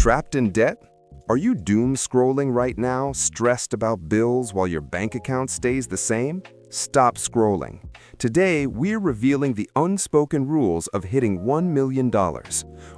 Trapped in debt? Are you doom scrolling right now, stressed about bills while your bank account stays the same? Stop scrolling. Today, we're revealing the unspoken rules of hitting $1 million.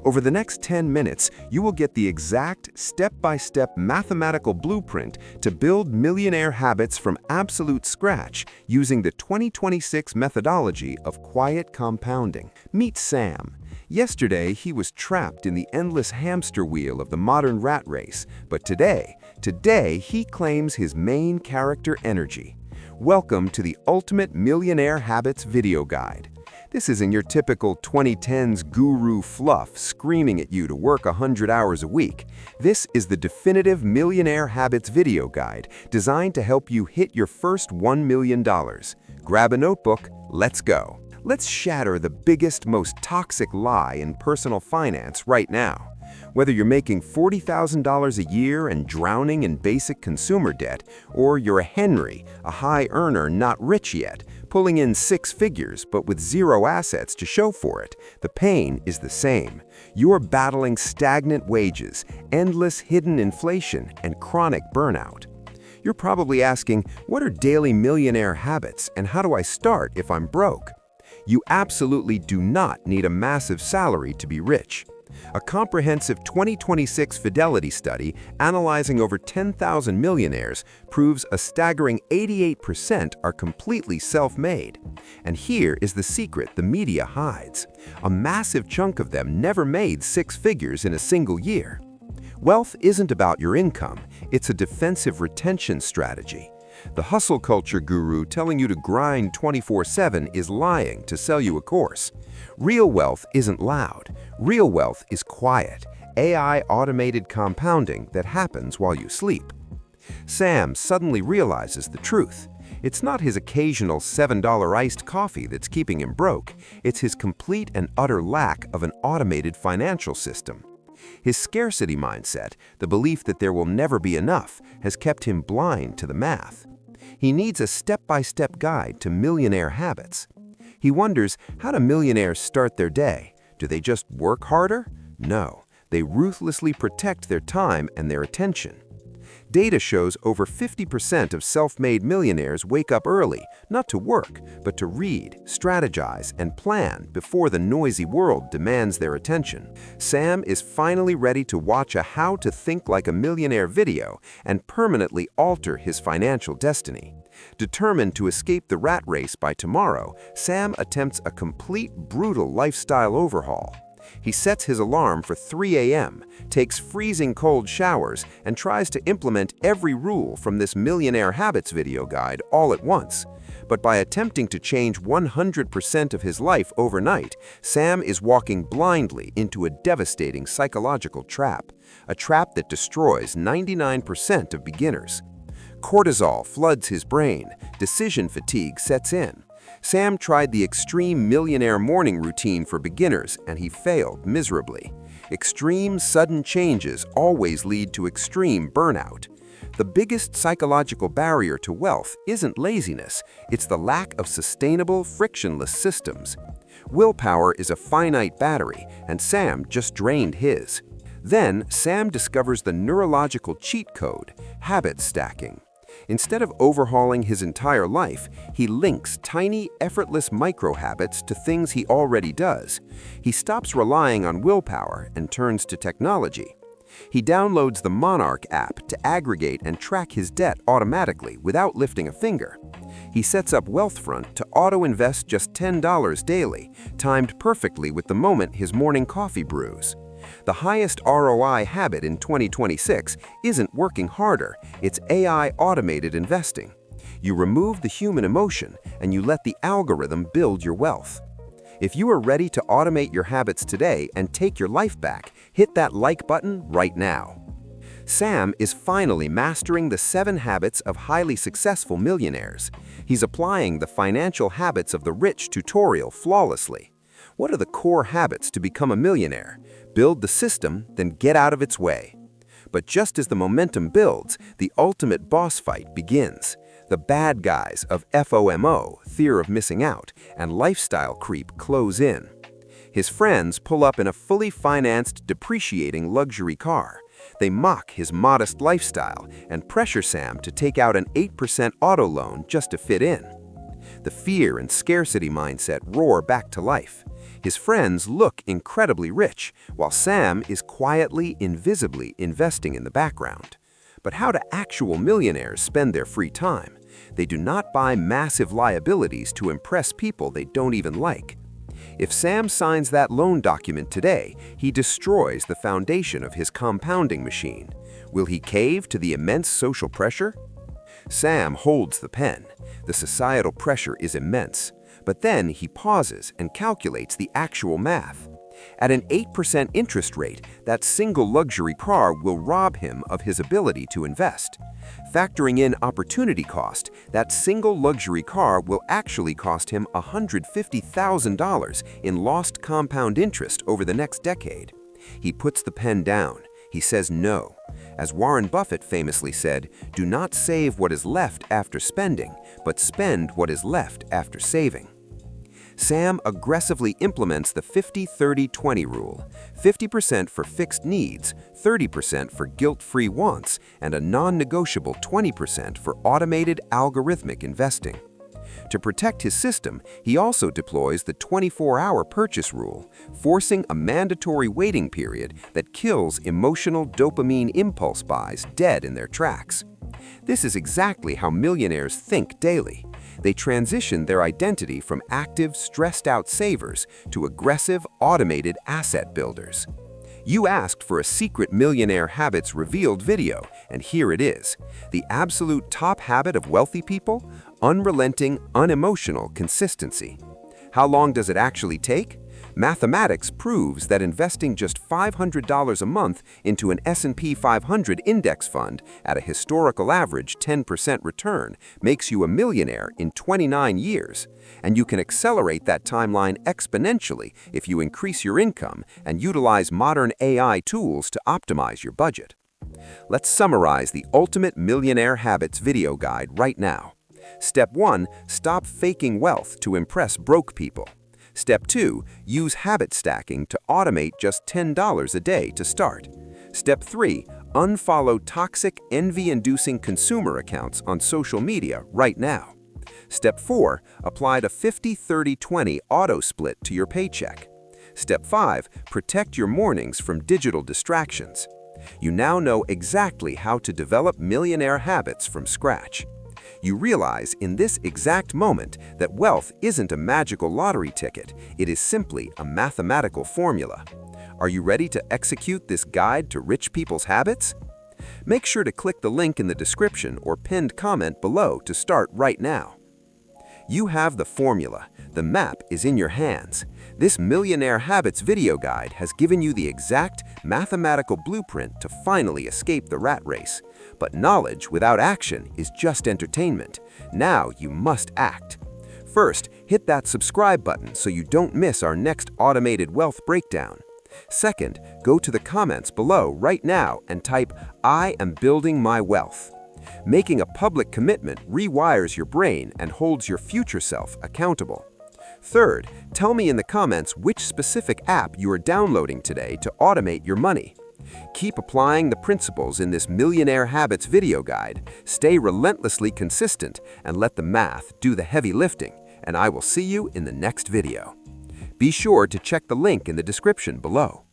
Over the next 10 minutes, you will get the exact step-by-step mathematical blueprint to build millionaire habits from absolute scratch using the 2026 methodology of quiet compounding. Meet Sam. Yesterday, he was trapped in the endless hamster wheel of the modern rat race, but today he claims his main character energy. Welcome to the Ultimate Millionaire Habits video guide. This isn't your typical 2010s guru fluff screaming at you to work 100 hours a week. This is the definitive Millionaire Habits video guide designed to help you hit your first $1 million. Grab a notebook, let's go. Let's shatter the biggest, most toxic lie in personal finance right now. Whether you're making $40,000 a year and drowning in basic consumer debt, or you're a Henry, a high earner not rich yet, pulling in six figures but with zero assets to show for it, the pain is the same. You're battling stagnant wages, endless hidden inflation, and chronic burnout. You're probably asking, what are daily millionaire habits and how do I start if I'm broke? You absolutely do not need a massive salary to be rich. A comprehensive 2026 Fidelity study analyzing over 10,000 millionaires proves a staggering 88% are completely self-made. And here is the secret the media hides. A massive chunk of them never made six figures in a single year. Wealth isn't about your income, it's a defensive retention strategy. The hustle culture guru telling you to grind 24/7 is lying to sell you a course. Real wealth isn't loud. Real wealth is quiet, AI-automated compounding that happens while you sleep. Sam suddenly realizes the truth. It's not his occasional $7 iced coffee that's keeping him broke. It's his complete and utter lack of an automated financial system. His scarcity mindset, the belief that there will never be enough, has kept him blind to the math. He needs a step-by-step guide to millionaire habits. He wonders, how do millionaires start their day? Do they just work harder? No, they ruthlessly protect their time and their attention. Data shows over 50% of self-made millionaires wake up early, not to work, but to read, strategize, and plan before the noisy world demands their attention. Sam is finally ready to watch a How to Think Like a Millionaire video and permanently alter his financial destiny. Determined to escape the rat race by tomorrow, Sam attempts a complete, brutal lifestyle overhaul. He sets his alarm for 3 a.m., takes freezing cold showers, and tries to implement every rule from this Millionaire Habits video guide all at once. But by attempting to change 100% of his life overnight, Sam is walking blindly into a devastating psychological trap, a trap that destroys 99% of beginners. Cortisol floods his brain, decision fatigue sets in. Sam tried the extreme millionaire morning routine for beginners and he failed miserably. Extreme, sudden changes always lead to extreme burnout. The biggest psychological barrier to wealth isn't laziness, it's the lack of sustainable, frictionless systems. Willpower is a finite battery, and Sam just drained his. Then, Sam discovers the neurological cheat code, habit stacking. Instead of overhauling his entire life, he links tiny, effortless micro-habits to things he already does. He stops relying on willpower and turns to technology. He downloads the Monarch app to aggregate and track his debt automatically without lifting a finger. He sets up Wealthfront to auto-invest just $10 daily, timed perfectly with the moment his morning coffee brews. The highest ROI habit in 2026 isn't working harder, it's AI-automated investing. You remove the human emotion and you let the algorithm build your wealth. If you are ready to automate your habits today and take your life back, hit that like button right now. Sam is finally mastering the 7 habits of highly successful millionaires. He's applying the financial habits of the rich tutorial flawlessly. What are the core habits to become a millionaire? Build the system, then get out of its way. But just as the momentum builds, the ultimate boss fight begins. The bad guys of FOMO, fear of missing out, and lifestyle creep close in. His friends pull up in a fully financed, depreciating luxury car. They mock his modest lifestyle and pressure Sam to take out an 8% auto loan just to fit in. The fear and scarcity mindset roar back to life. His friends look incredibly rich, while Sam is quietly, invisibly investing in the background. But how do actual millionaires spend their free time? They do not buy massive liabilities to impress people they don't even like. If Sam signs that loan document today, he destroys the foundation of his compounding machine. Will he cave to the immense social pressure? Sam holds the pen. The societal pressure is immense. But then he pauses and calculates the actual math. At an 8% interest rate, that single luxury car will rob him of his ability to invest. Factoring in opportunity cost, that single luxury car will actually cost him $150,000 in lost compound interest over the next decade. He puts the pen down. He says no. As Warren Buffett famously said, do not save what is left after spending, but spend what is left after saving. Sam aggressively implements the 50-30-20 rule, 50% for fixed needs, 30% for guilt-free wants, and a non-negotiable 20% for automated algorithmic investing. To protect his system, he also deploys the 24-hour purchase rule, forcing a mandatory waiting period that kills emotional dopamine impulse buys dead in their tracks. This is exactly how millionaires think daily. They transition their identity from active, stressed-out savers to aggressive, automated asset builders. You asked for a secret Millionaire Habits Revealed video, and here it is. The absolute top habit of wealthy people? Unrelenting, unemotional consistency. How long does it actually take? Mathematics proves that investing just $500 a month into an S&P 500 index fund at a historical average 10% return makes you a millionaire in 29 years. And you can accelerate that timeline exponentially if you increase your income and utilize modern AI tools to optimize your budget. Let's summarize the Ultimate Millionaire Habits video guide right now. Step 1. Stop faking wealth to impress broke people. Step 2. Use habit stacking to automate just $10 a day to start. Step 3. Unfollow toxic, envy-inducing consumer accounts on social media right now. Step 4. Apply the 50-30-20 auto split to your paycheck. Step 5. Protect your mornings from digital distractions. You now know exactly how to develop millionaire habits from scratch. You realize in this exact moment that wealth isn't a magical lottery ticket, it is simply a mathematical formula. Are you ready to execute this guide to rich people's habits? Make sure to click the link in the description or pinned comment below to start right now. You have the formula. The map is in your hands. This Millionaire Habits video guide has given you the exact mathematical blueprint to finally escape the rat race. But knowledge without action is just entertainment. Now you must act. First, hit that subscribe button so you don't miss our next automated wealth breakdown. Second, go to the comments below right now and type, "I am building my wealth." Making a public commitment rewires your brain and holds your future self accountable. Third, tell me in the comments which specific app you are downloading today to automate your money. Keep applying the principles in this Millionaire Habits video guide, stay relentlessly consistent, and let the math do the heavy lifting, and I will see you in the next video. Be sure to check the link in the description below.